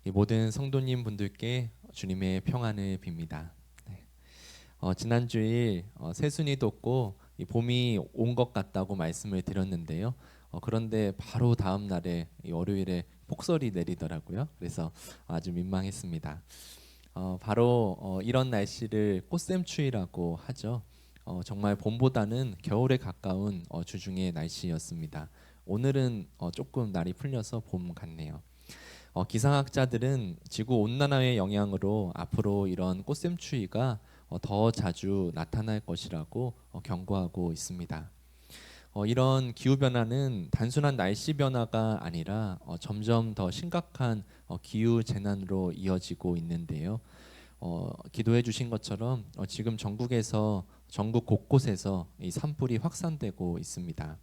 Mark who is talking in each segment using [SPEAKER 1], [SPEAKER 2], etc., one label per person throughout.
[SPEAKER 1] 이 모든 성도님 분들께 주님의 평안을 빕니다. 네. 지난 주일 새순이 돋고 이 봄이 온 것 같다고 말씀을 드렸는데요. 그런데 바로 다음 날에 이 월요일에 폭설이 내리더라고요. 그래서 아주 민망했습니다. 바로 이런 날씨를 꽃샘추위라고 하죠. 정말 봄보다는 겨울에 가까운 주중의 날씨였습니다. 오늘은 조금 날이 풀려서 봄 같네요. 기상학자들은 지구 온난화의 영향으로 앞으로 이런 꽃샘추위가 더 자주 나타날 것이라고 경고하고 있습니다. 이런 기후 변화는 단순한 날씨 변화가 아니라 점점 더 심각한 기후 재난으로 이어지고 있는데요. 기도해 주신 것처럼 지금 전국 곳곳에서 이 산불이 확산되고 있습니다.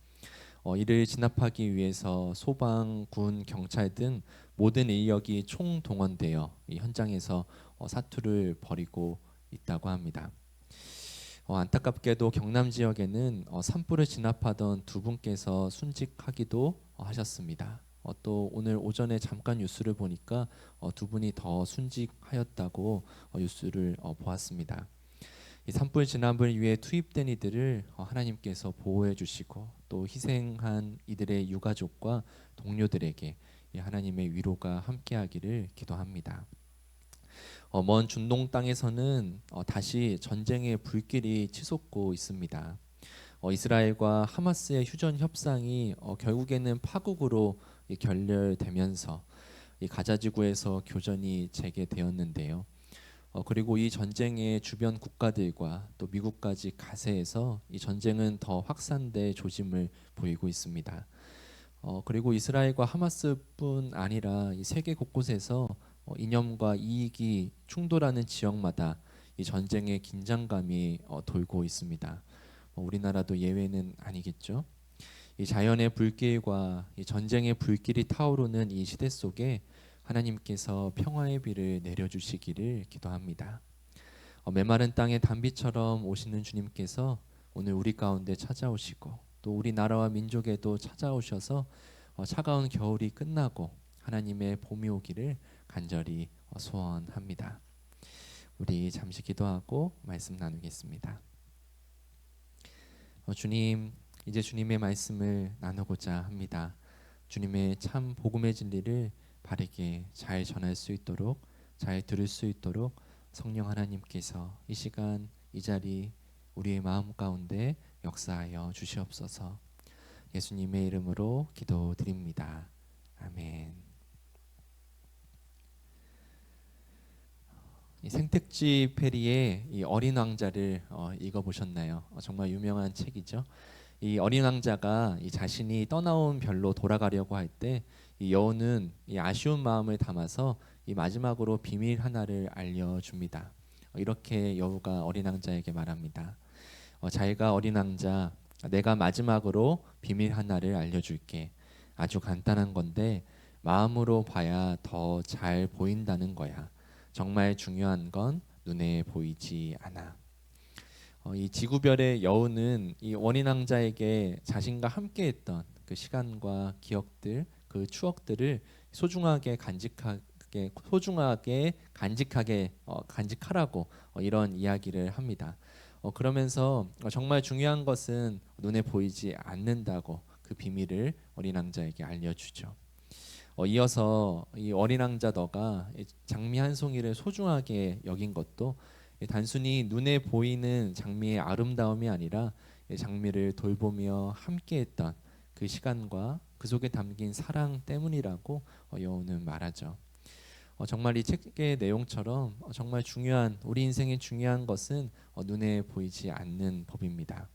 [SPEAKER 1] 이를 진압하기 위해서 소방, 군, 경찰 등 모든 인력이 총동원되어 이 현장에서 사투를 벌이고 있다고 합니다. 안타깝게도 경남 지역에는 산불을 진압하던 두 분께서 순직하기도 하셨습니다. 또 오늘 오전에 잠깐 뉴스를 보니까 두 분이 더 순직하였다고 뉴스를 보았습니다. 이 산불 진압을 위해 투입된 이들을 하나님께서 보호해 주시고 또 희생한 이들의 유가족과 동료들에게 이 하나님의 위로가 함께하기를 기도합니다. 먼 중동 땅에서는 다시 전쟁의 불길이 치솟고 있습니다. 이스라엘과 하마스의 휴전 협상이 결국에는 파국으로 결렬되면서 이 가자 지구에서 교전이 재개되었는데요. 그리고 이 전쟁의 주변 국가들과 또 미국까지 가세해서 이 전쟁은 더 확산될 조짐을 보이고 있습니다. 그리고 이스라엘과 하마스뿐 아니라 이 세계 곳곳에서 이념과 이익이 충돌하는 지역마다 이 전쟁의 긴장감이 돌고 있습니다. 우리나라도 예외는 아니겠죠. 이 자연의 불길과 이 전쟁의 불길이 타오르는 이 시대 속에 하나님께서 평화의 비를 내려주시기를 기도합니다. 메마른 땅의 단비처럼 오시는 주님께서 오늘 우리 가운데 찾아오시고 또 우리 나라와 민족에도 찾아오셔서 차가운 겨울이 끝나고 하나님의 봄이 오기를 간절히 소원합니다. 우리 잠시 기도하고 말씀 나누겠습니다. 주님, 이제 주님의 말씀을 나누고자 합니다. 주님의 참 복음의 진리를 바르게 잘 전할 수 있도록, 잘 들을 수 있도록 성령 하나님께서 이 시간 이 자리 우리의 마음 가운데 역사하여 주시옵소서. 예수님의 이름으로 기도드립니다. 아멘. 이 생택지 페리의 이 어린 왕자를 읽어보셨나요? 정말 유명한 책이죠. 이 어린 왕자가 이 자신이 떠나온 별로 돌아가려고 할 때 이 여우는 이 아쉬운 마음을 담아서 이 마지막으로 비밀 하나를 알려줍니다. 이렇게 여우가 어린 왕자에게 말합니다. 자기가 어린 왕자, 내가 마지막으로 비밀 하나를 알려줄게. 아주 간단한 건데 마음으로 봐야 더 잘 보인다는 거야. 정말 중요한 건 눈에 보이지 않아. 이 지구별의 여우는 이 원인 왕자에게 자신과 함께했던 그 시간과 기억들, 그 추억들을 소중하게 간직하라고 이런 이야기를 합니다. 그러면서 정말 중요한 것은 눈에 보이지 않는다고 그 비밀을 어린 왕자에게 알려주죠. 이어서 이 어린 왕자 너가 이 장미 한 송이를 소중하게 여긴 것도 단순히 눈에 보이는 장미의 아름다움이 아니라 장미를 돌보며 함께했던 그 시간과 그 속에 담긴 사랑 때문이라고 여우는 말하죠. 정말 이 책의 내용처럼 정말 중요한 우리 인생의 중요한 것은 눈에 보이지 않는 법입니다.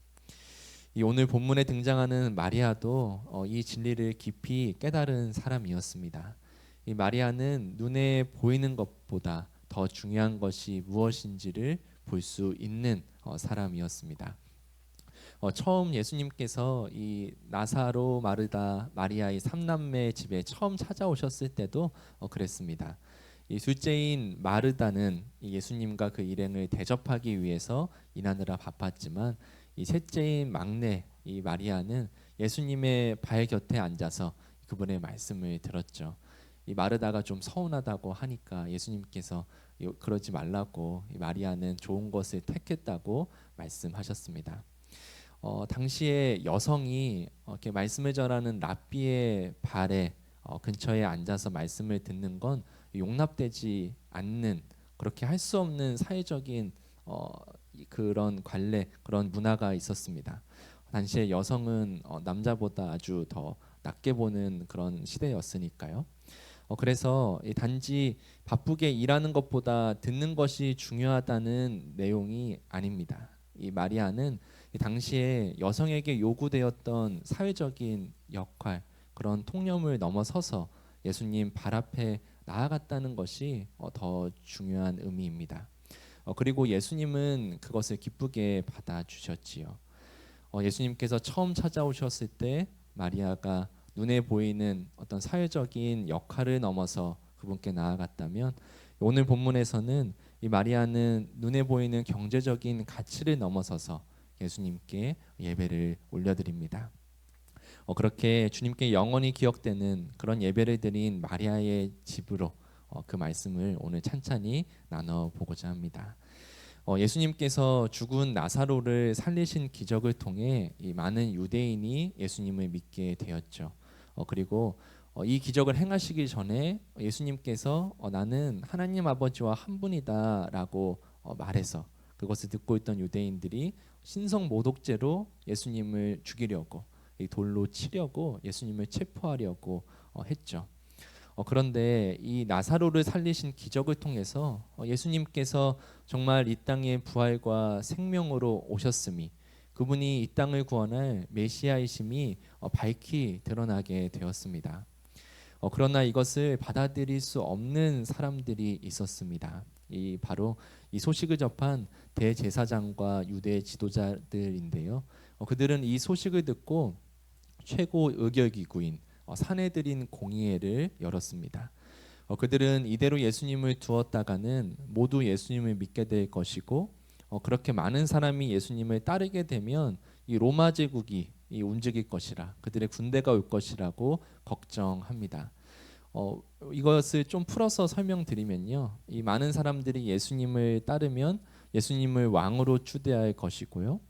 [SPEAKER 1] 이 오늘 본문에 등장하는 마리아도 이 진리를 깊이 깨달은 사람이었습니다. 이 마리아는 눈에 보이는 것보다 더 중요한 것이 무엇인지를 볼 수 있는 사람이었습니다. 처음 예수님께서 이 나사로, 마르다, 마리아의 삼남매 집에 처음 찾아오셨을 때도 그랬습니다. 이 둘째인 마르다는 이 예수님과 그 일행을 대접하기 위해서 일하느라 바빴지만 이 셋째인 막내 이 마리아는 예수님의 발 곁에 앉아서 그분의 말씀을 들었죠. 이 마르다가 좀 서운하다고 하니까 예수님께서 그러지 말라고, 이 마리아는 좋은 것을 택했다고 말씀하셨습니다. 당시에 여성이 이렇게 말씀을 전하는 랍비의 발에 근처에 앉아서 말씀을 듣는 건 용납되지 않는, 그렇게 할 수 없는 사회적인 그런 관례, 그런 문화가 있었습니다. 당시에 여성은 남자보다 아주 더 낮게 보는 그런 시대였으니까요. 그래서 단지 바쁘게 일하는 것보다 듣는 것이 중요하다는 내용이 아닙니다. 이 마리아는 이 당시에 여성에게 요구되었던 사회적인 역할, 그런 통념을 넘어서서 예수님 발 앞에 나아갔다는 것이 더 중요한 의미입니다. 그리고 예수님은 그것을 기쁘게 받아주셨지요. 예수님께서 처음 찾아오셨을 때 마리아가 눈에 보이는 어떤 사회적인 역할을 넘어서 그분께 나아갔다면, 오늘 본문에서는 이 마리아는 눈에 보이는 경제적인 가치를 넘어서서 예수님께 예배를 올려드립니다. 그렇게 주님께 영원히 기억되는 그런 예배를 드린 마리아의 집으로 그 말씀을 오늘 찬찬히 나눠보고자 합니다. 예수님께서 죽은 나사로를 살리신 기적을 통해 이 많은 유대인이 예수님을 믿게 되었죠. 그리고 이 기적을 행하시기 전에 예수님께서 나는 하나님 아버지와 한 분이다라고 말해서 그것을 듣고 있던 유대인들이 신성 모독죄로 예수님을 죽이려고, 이 돌로 치려고 예수님을 체포하려고 했죠. 그런데 이 나사로를 살리신 기적을 통해서 예수님께서 정말 이 땅에 부활과 생명으로 오셨음이, 그분이 이 땅을 구원할 메시아이심이 밝히 드러나게 되었습니다. 그러나 이것을 받아들일 수 없는 사람들이 있었습니다. 바로 이 소식을 접한 대제사장과 유대 지도자들인데요. 그들은 이 소식을 듣고 최고 의결기구인 산헤드린 공의회를 열었습니다. 그들은 이대로 예수님을 두었다가는 모두 예수님을 믿게 될 것이고, 그렇게 많은 사람이 예수님을 따르게 되면 이 로마 제국이 움직일 것이라, 그들의 군대가 올 것이라고 걱정합니다. 이것을 좀 풀어서 설명드리면요, 이 많은 사람들이 예수님을 따르면 예수님을 왕으로 추대할 것이고요.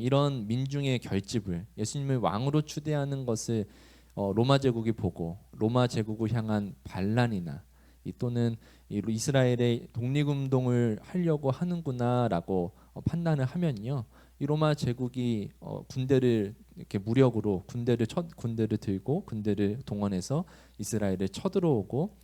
[SPEAKER 1] 이런 민중의 결집을, 예수님을 왕으로 추대하는 것을 로마 제국이 보고 로마 제국을 향한 반란이나 또는 이스라엘의 독립운동을 하려고 하는구나라고 판단을 하면요, 이 로마 제국이 군대를 이렇게 무력으로 군대를 들고 군대를 동원해서 이스라엘을 쳐들어오고,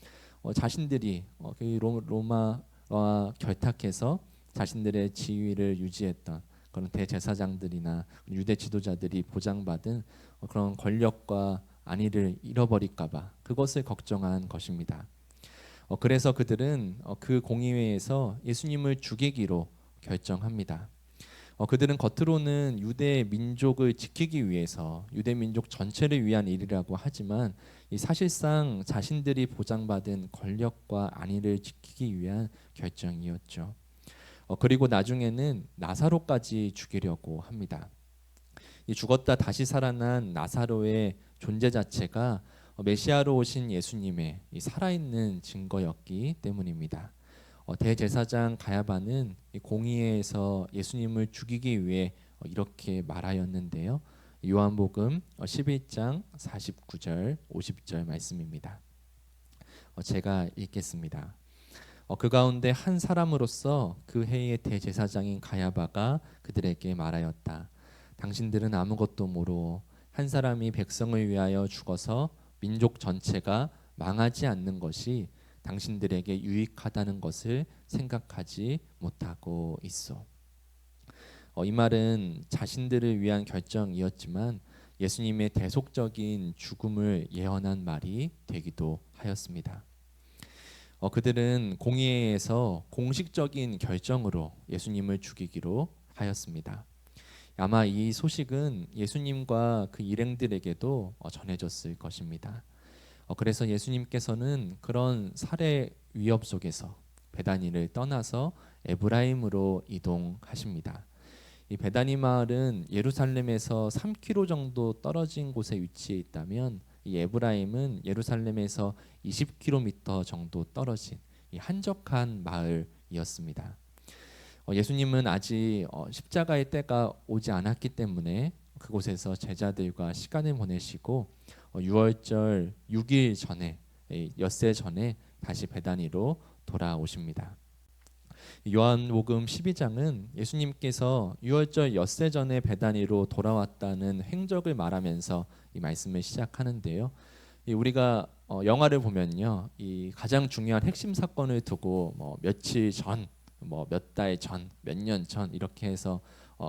[SPEAKER 1] 자신들이 로마와 결탁해서 자신들의 지위를 유지했던 그런 대제사장들이나 유대 지도자들이 보장받은 그런 권력과 안위를 잃어버릴까봐 그것을 걱정한 것입니다. 그래서 그들은 그 공의회에서 예수님을 죽이기로 결정합니다. 그들은 겉으로는 유대 민족을 지키기 위해서, 유대 민족 전체를 위한 일이라고 하지만 이 사실상 자신들이 보장받은 권력과 안위를 지키기 위한 결정이었죠. 그리고 나중에는 나사로까지 죽이려고 합니다. 이 죽었다 다시 살아난 나사로의 존재 자체가 메시아로 오신 예수님의 이 살아있는 증거였기 때문입니다. 대제사장 가야바는 이 공의회에서 예수님을 죽이기 위해 이렇게 말하였는데요. 요한복음 11장 49절 50절 말씀입니다. 제가 읽겠습니다. 그 가운데 한 사람으로서 그 해의 대제사장인 가야바가 그들에게 말하였다. 당신들은 아무것도 모르오. 한 사람이 백성을 위하여 죽어서 민족 전체가 망하지 않는 것이 당신들에게 유익하다는 것을 생각하지 못하고 있어. 이 말은 자신들을 위한 결정이었지만 예수님의 대속적인 죽음을 예언한 말이 되기도 하였습니다. 그들은 공의회에서 공식적인 결정으로 예수님을 죽이기로 하였습니다. 아마 이 소식은 예수님과 그 일행들에게도 전해졌을 것입니다. 그래서 예수님께서는 그런 살해 위협 속에서 베다니를 떠나서 에브라임으로 이동하십니다. 이 베다니 마을은 예루살렘에서 3km 정도 떨어진 곳에 위치해 있다면 이 에브라임은 예루살렘에서 20km 정도 떨어진 이 한적한 마을이었습니다. 예수님은 아직 십자가의 때가 오지 않았기 때문에 그곳에서 제자들과 시간을 보내시고 6월절 6일 전에 엿새 전에 다시 베다니로 돌아오십니다. 요한복음 12장은 예수님께서 6월절 엿새 전에 베다니로 돌아왔다는 행적을 말하면서 이 말씀을 시작하는데요. 우리가 영화를 보면요, 이 가장 중요한 핵심 사건을 두고 뭐 며칠 전, 뭐 몇 달 전, 몇 년 전 이렇게 해서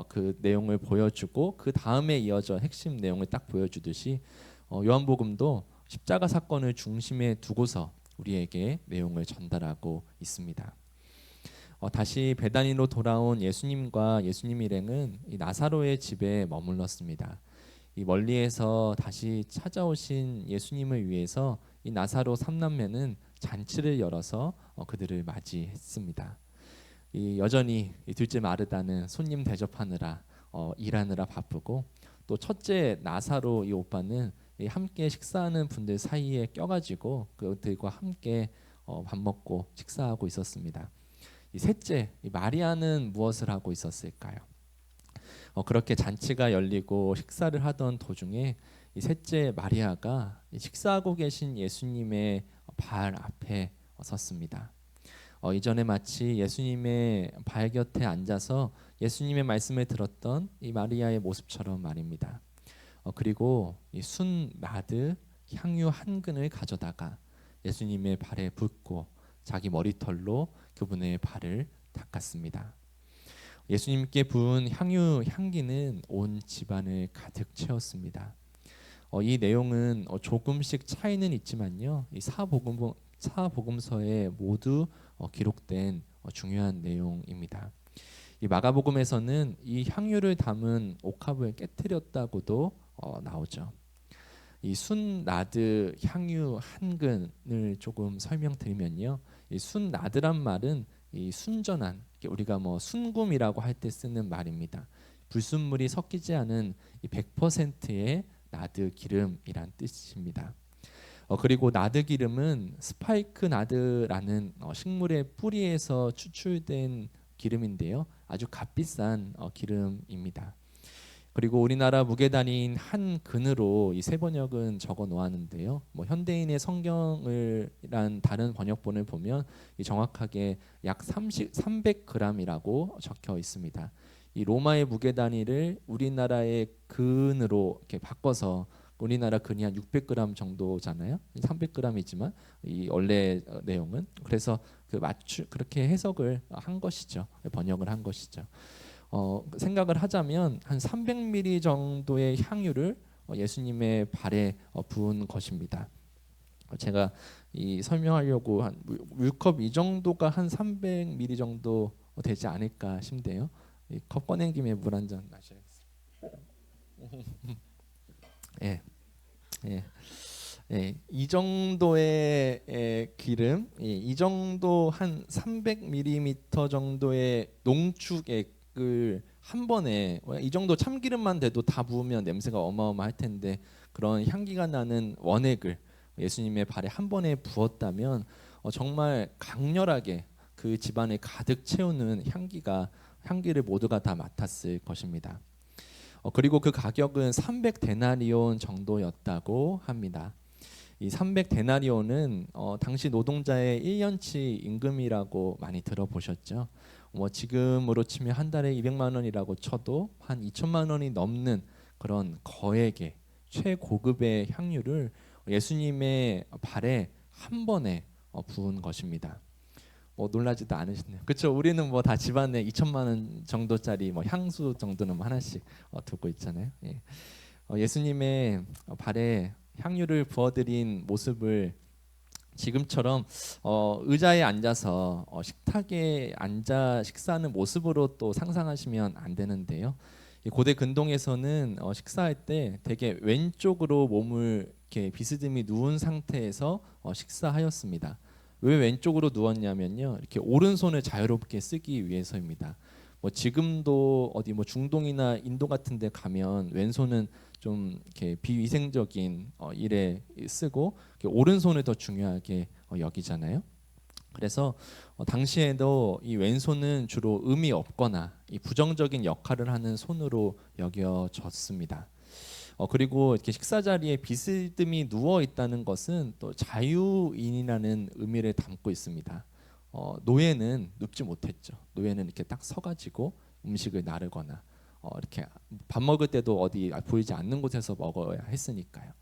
[SPEAKER 1] 그 내용을 보여주고 그 다음에 이어져 핵심 내용을 딱 보여주듯이 요한복음도 십자가 사건을 중심에 두고서 우리에게 내용을 전달하고 있습니다. 다시 베다니로 돌아온 예수님과 예수님 일행은 이 나사로의 집에 머물렀습니다. 이 멀리에서 다시 찾아오신 예수님을 위해서 이 나사로 삼남매는 잔치를 열어서 그들을 맞이했습니다. 여전히 둘째 마르다는 손님 대접하느라 일하느라 바쁘고, 또 첫째 나사로 이 오빠는 함께 식사하는 분들 사이에 껴가지고 그들과 함께 밥 먹고 식사하고 있었습니다. 이 셋째 이 마리아는 무엇을 하고 있었을까요? 그렇게 잔치가 열리고 식사를 하던 도중에 이 셋째 마리아가 식사하고 계신 예수님의 발 앞에 섰습니다. 이전에 마치 예수님의 발 곁에 앉아서 예수님의 말씀을 들었던 이 마리아의 모습처럼 말입니다. 그리고 이 순 나드 향유 한 근을 가져다가 예수님의 발에 붓고 자기 머리털로 그분의 발을 닦았습니다. 예수님께 부은 향유 향기는 온 집안을 가득 채웠습니다. 이 내용은 조금씩 차이는 있지만요, 이 사복음서에 모두 기록된 중요한 내용입니다. 이 마가복음에서는 이 향유를 담은 옥합을 깨뜨렸다고도 나오죠. 이 순나드 향유 한 근을 조금 설명드리면요, 이 순나드란 말은 이 순전한, 우리가 뭐 순금이라고 할 때 쓰는 말입니다. 불순물이 섞이지 않은 이 100%의 나드 기름이란 뜻입니다. 그리고 나드 기름은 스파이크 나드라는 식물의 뿌리에서 추출된 기름인데요, 아주 값비싼 기름입니다. 그리고 우리나라 무게단위인 한 근으로 이 세 번역은 적어 놓았는데요, 뭐 현대인의 성경을란 다른 번역본을 보면 정확하게 약 300g이라고 적혀 있습니다. 이 로마의 무게단위를 우리나라의 근으로 이렇게 바꿔서, 우리나라 근이 한 600g 정도잖아요. 300g이지만 이 원래 내용은, 그래서 그렇게 해석을 한 것이죠. 번역을 한 것이죠. 생각을 하자면 한 300ml 정도의 향유를 예수님의 발에 부은 것입니다. 제가 설명하려고 한 물컵 이 정도가 한 300ml 정도 되지 않을까 싶네요. 컵 꺼낸 김에 물 한 잔 마셔야겠습니다. 예, 예, 예, 이 정도의 기름, 이 정도 한 300ml 정도의 농축액을 한 번에, 이 정도 참기름만 돼도 다 부으면 냄새가 어마어마할 텐데 그런 향기가 나는 원액을 예수님의 발에 한 번에 부었다면 정말 강렬하게 그 집안을 가득 채우는 향기를 모두가 다 맡았을 것입니다. 그리고 그 가격은 300데나리온 정도였다고 합니다. 이 300데나리온은 당시 노동자의 1년치 임금이라고 많이 들어보셨죠? 뭐 지금으로 치면 한 달에 200만 원이라고 쳐도 한 2천만 원이 넘는 그런 거액의 최고급의 향유를 예수님의 발에 한 번에 부은 것입니다. 놀라지도 않으시네요. 그렇죠? 우리는 뭐 다 집안에 2천만 원 정도짜리 뭐 향수 정도는 뭐 하나씩 두고 있잖아요. 예. 예수님의 발에 향유를 부어드린 모습을 지금처럼 의자에 앉아서 식탁에 앉아 식사하는 모습으로 또 상상하시면 안 되는데요. 고대 근동에서는 식사할 때 되게 왼쪽으로 몸을 이렇게 비스듬히 누운 상태에서 식사하였습니다. 왜 왼쪽으로 누웠냐면요, 이렇게 오른손을 자유롭게 쓰기 위해서입니다. 뭐 지금도 어디 뭐 중동이나 인도 같은 데 가면 왼손은 좀 이렇게 비위생적인 일에 쓰고 오른손을 더 중요하게 여기잖아요. 그래서 당시에도 이 왼손은 주로 의미 없거나 이 부정적인 역할을 하는 손으로 여겨졌습니다. 그리고 이렇게 식사 자리에 비스듬히 누워 있다는 것은 또 자유인이라는 의미를 담고 있습니다. 노예는 눕지 못했죠. 노예는 이렇게 딱 서가지고 음식을 나르거나 이렇게 밥 먹을 때도 어디 보이지 않는 곳에서 먹어야 했으니까요.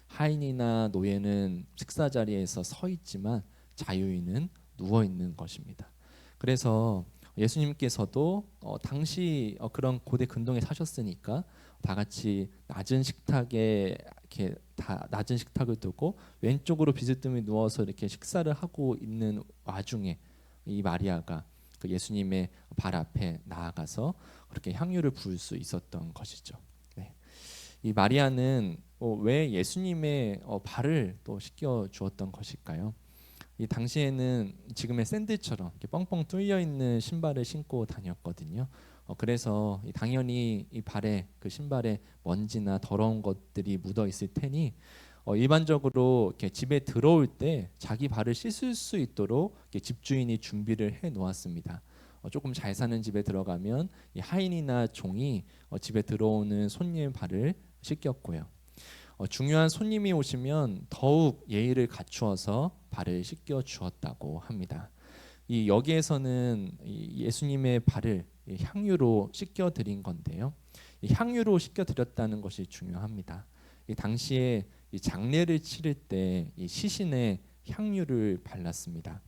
[SPEAKER 1] 하인이나 노예는 식사 자리에서 서 있지만 자유인은 누워 있는 것입니다. 그래서 예수님께서도 당시 그런 고대 근동에 사셨으니까 다 같이 낮은 식탁에 이렇게 다 낮은 식탁을 두고 왼쪽으로 비스듬히 누워서 이렇게 식사를 하고 있는 와중에 이 마리아가 그 예수님의 발 앞에 나아가서 그렇게 향유를 부을 수 있었던 것이죠. 네. 이 마리아는 왜 예수님의 발을 또 씻겨 주었던 것일까요? 이 당시에는 지금의 샌들처럼 이렇게 뻥뻥 뚫려 있는 신발을 신고 다녔거든요. 그래서 당연히 이 발에 그 신발에 먼지나 더러운 것들이 묻어 있을 테니 일반적으로 이렇게 집에 들어올 때 자기 발을 씻을 수 있도록 집주인이 준비를 해 놓았습니다. 조금 잘 사는 집에 들어가면 이 하인이나 종이 집에 들어오는 손님 발을 씻겼고요. 중요한 손님이 오시면 더욱 예의를 갖추어서 발을 씻겨 주었다고 합니다. 이 여기에서는 이 예수님의 발을 향유로 씻겨 드린 건데요. 이 향유로 씻겨 드렸다는 것이 중요합니다. 이 당시에 이 장례를 치를 때 이 시신에 향유를 발랐습니다.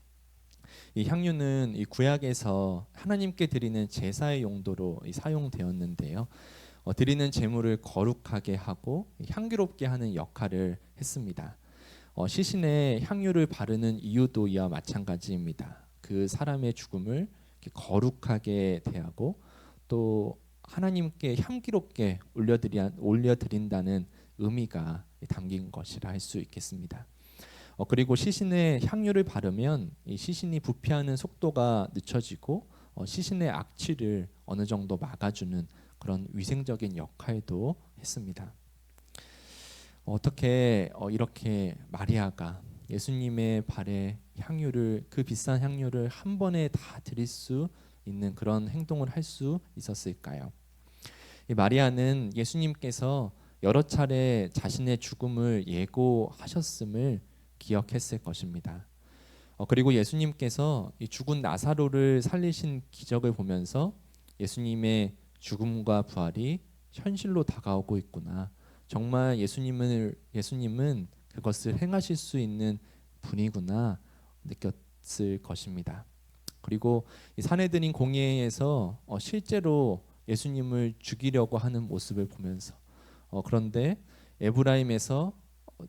[SPEAKER 1] 이 향유는 이 구약에서 하나님께 드리는 제사의 용도로 사용되었는데요. 드리는 제물을 거룩하게 하고 향기롭게 하는 역할을 했습니다. 시신에 향유를 바르는 이유도 이와 마찬가지입니다. 그 사람의 죽음을 거룩하게 대하고 또 하나님께 향기롭게 올려드린다는 의미가 담긴 것이라 할 수 있겠습니다. 그리고 시신에 향유를 바르면 이 시신이 부패하는 속도가 늦춰지고 시신의 악취를 어느 정도 막아주는 그런 위생적인 역할도 했습니다. 어떻게 이렇게 마리아가 예수님의 발에 향유를 그 비싼 향유를 한 번에 다 드릴 수 있는 그런 행동을 할 수 있었을까요? 이 마리아는 예수님께서 여러 차례 자신의 죽음을 예고하셨음을 기억했을 것입니다. 그리고 예수님께서 이 죽은 나사로를 살리신 기적을 보면서 예수님의 죽음과 부활이 현실로 다가오고 있구나. 정말 예수님은 그것을 행하실 수 있는 분이구나 느꼈을 것입니다. 그리고 이 산헤드린 공회에서 실제로 예수님을 죽이려고 하는 모습을 보면서 그런데 에브라임에서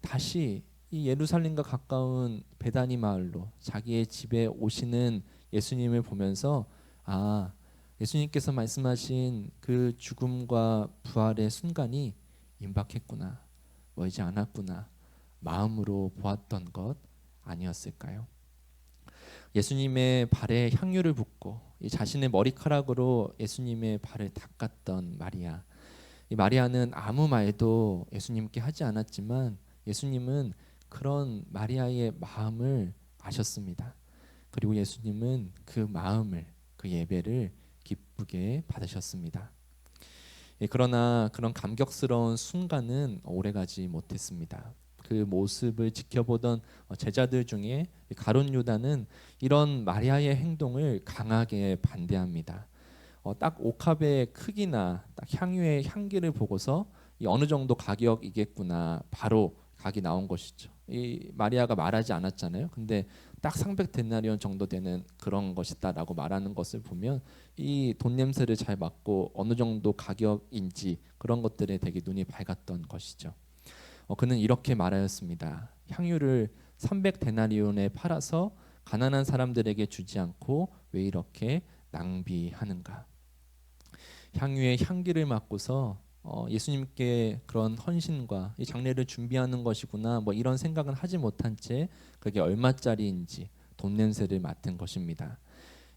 [SPEAKER 1] 다시 이 예루살렘과 가까운 베다니 마을로 자기의 집에 오시는 예수님을 보면서 예수님께서 말씀하신 그 죽음과 부활의 순간이 임박했구나, 멀지 않았구나 마음으로 보았던 것 아니었을까요? 예수님의 발에 향유를 붓고 이 자신의 머리카락으로 예수님의 발을 닦았던 마리아. 이 마리아는 아무 말도 예수님께 하지 않았지만 예수님은 그런 마리아의 마음을 아셨습니다. 그리고 예수님은 그 마음을, 그 예배를 기쁘게 받으셨습니다. 그러나 그런 감격스러운 순간은 오래가지 못했습니다. 그 모습을 지켜보던 제자들 중에 가룟 유다는 이런 마리아의 행동을 강하게 반대합니다. 딱 옥합의 크기나 딱 향유의 향기를 보고서 어느 정도 가격이겠구나 바로 각이 나온 것이죠. 이 마리아가 말하지 않았잖아요. 근데 딱 300데나리온 정도 되는 그런 것이다라고 말하는 것을 보면 이 돈 냄새를 잘 맡고 어느 정도 가격인지 그런 것들에 되게 눈이 밝았던 것이죠. 그는 이렇게 말하였습니다. 향유를 300데나리온에 팔아서 가난한 사람들에게 주지 않고 왜 이렇게 낭비하는가? 향유의 향기를 맡고서 예수님께 그런 헌신과 이 장례를 준비하는 것이구나 뭐 이런 생각은 하지 못한 채 그게 얼마짜리인지 돈 냄새를 맡은 것입니다.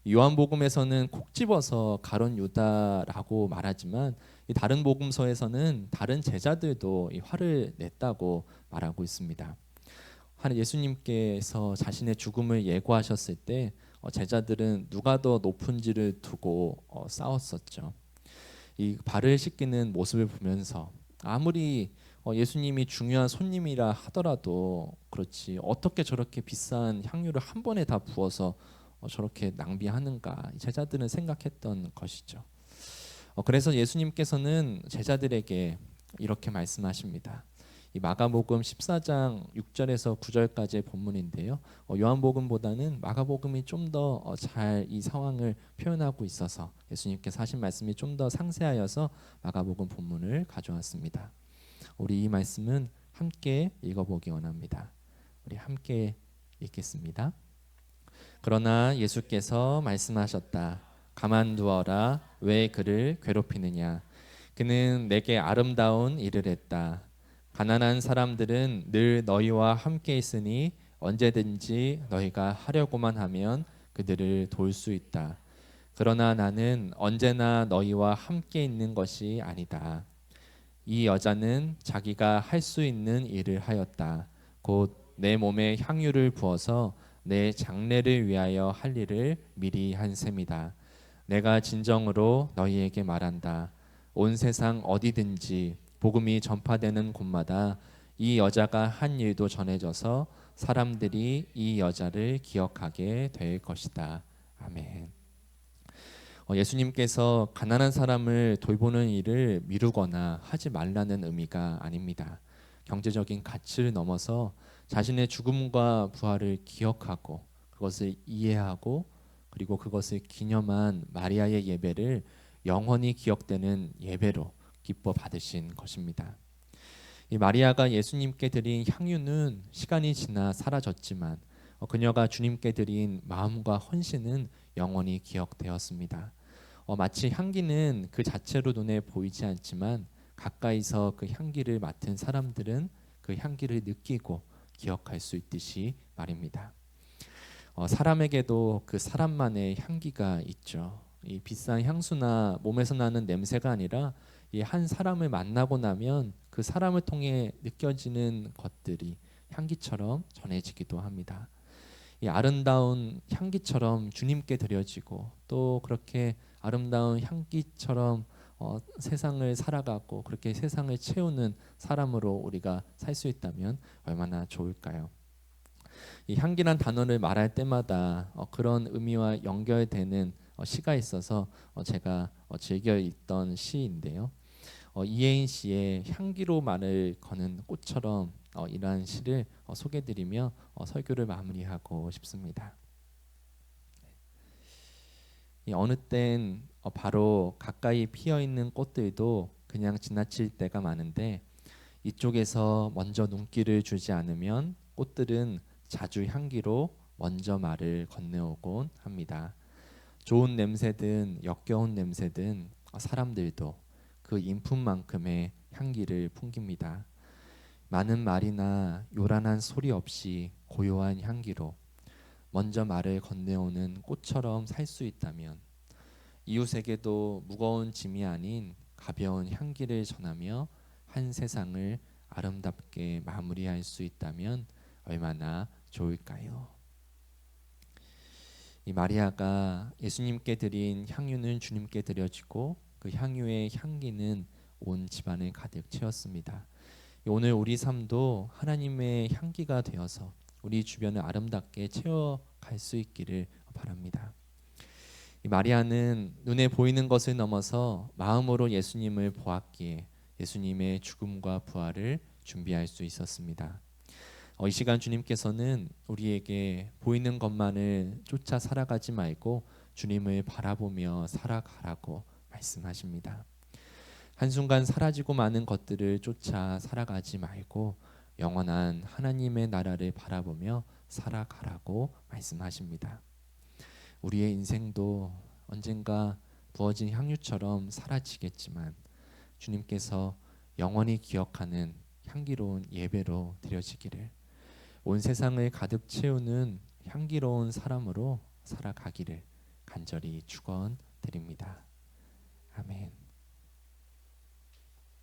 [SPEAKER 1] 요한복음에서는 콕 집어서 가룟 유다라고 말하지만 이 다른 복음서에서는 다른 제자들도 이 화를 냈다고 말하고 있습니다. 하는 예수님께서 자신의 죽음을 예고하셨을 때 제자들은 누가 더 높은지를 두고 싸웠었죠. 이 발을 씻기는 모습을 보면서 아무리 예수님이 중요한 손님이라 하더라도 그렇지 어떻게 저렇게 비싼 향유를 한 번에 다 부어서 저렇게 낭비하는가 제자들은 생각했던 것이죠. 그래서 예수님께서는 제자들에게 이렇게 말씀하십니다. 이 마가복음 14장 6절에서 9절까지의 본문인데요. 요한복음보다는 마가복음이 좀 더 잘 이 상황을 표현하고 있어서 예수님께서 하신 말씀이 좀 더 상세하여서 마가복음 본문을 가져왔습니다. 우리 이 말씀은 함께 읽어보기 원합니다. 우리 함께 읽겠습니다. 그러나 예수께서 말씀하셨다. 가만두어라. 왜 그를 괴롭히느냐. 그는 내게 아름다운 일을 했다. 가난한 사람들은 늘 너희와 함께 있으니 언제든지 너희가 하려고만 하면 그들을 도울 수 있다. 그러나 나는 언제나 너희와 함께 있는 것이 아니다. 이 여자는 자기가 할 수 있는 일을 하였다. 곧 내 몸에 향유를 부어서 내 장례를 위하여 할 일을 미리 한 셈이다. 내가 진정으로 너희에게 말한다. 온 세상 어디든지 복음이 전파되는 곳마다 이 여자가 한 일도 전해져서 사람들이 이 여자를 기억하게 될 것이다. 아멘. 예수님께서 가난한 사람을 돌보는 일을 미루거나 하지 말라는 의미가 아닙니다. 경제적인 가치를 넘어서 자신의 죽음과 부활을 기억하고 그것을 이해하고 그리고 그것을 기념한 마리아의 예배를 영원히 기억되는 예배로 기뻐 받으신 것입니다. 이 마리아가 예수님께 드린 향유는 시간이 지나 사라졌지만 그녀가 주님께 드린 마음과 헌신은 영원히 기억되었습니다. 마치 향기는 그 자체로 눈에 보이지 않지만 가까이서 그 향기를 맡은 사람들은 그 향기를 느끼고 기억할 수 있듯이 말입니다. 사람에게도 그 사람만의 향기가 있죠. 이 비싼 향수나 몸에서 나는 냄새가 아니라 이 한 사람을 만나고 나면 그 사람을 통해 느껴지는 것들이 향기처럼 전해지기도 합니다. 이 아름다운 향기처럼 주님께 드려지고 또 그렇게 아름다운 향기처럼 세상을 살아가고 그렇게 세상을 채우는 사람으로 우리가 살 수 있다면 얼마나 좋을까요? 이 향기란 단어를 말할 때마다 그런 의미와 연결되는 시가 있어서 제가 즐겨 읽던 시인데요. 이혜인 씨의 향기로 말을 거는 꽃처럼 이러한 시를 소개드리며 설교를 마무리하고 싶습니다. 어느 땐 바로 가까이 피어 있는 꽃들도 그냥 지나칠 때가 많은데 이쪽에서 먼저 눈길을 주지 않으면 꽃들은 자주 향기로 먼저 말을 건네오곤 합니다. 좋은 냄새든 역겨운 냄새든 사람들도 그 인품만큼의 향기를 풍깁니다. 많은 말이나 요란한 소리 없이 고요한 향기로 먼저 말을 건네오는 꽃처럼 살 수 있다면 이웃에게도 무거운 짐이 아닌 가벼운 향기를 전하며 한 세상을 아름답게 마무리할 수 있다면 얼마나 좋을까요? 이 마리아가 예수님께 드린 향유는 주님께 드려지고 그 향유의 향기는 온 집안을 가득 채웠습니다. 오늘 우리 삶도 하나님의 향기가 되어서 우리 주변을 아름답게 채워갈 수 있기를 바랍니다. 이 마리아는 눈에 보이는 것을 넘어서 마음으로 예수님을 보았기에 예수님의 죽음과 부활을 준비할 수 있었습니다. 이 시간 주님께서는 우리에게 보이는 것만을 쫓아 살아가지 말고 주님을 바라보며 살아가라고 말씀하십니다. 한순간 사라지고 마는 것들을 쫓아 살아가지 말고 영원한 하나님의 나라를 바라보며 살아가라고 말씀하십니다. 우리의 인생도 언젠가 부어진 향유처럼 사라지겠지만 주님께서 영원히 기억하는 향기로운 예배로 드려지기를 온 세상을 가득 채우는 향기로운 사람으로 살아가기를 간절히 축원드립니다. 아멘.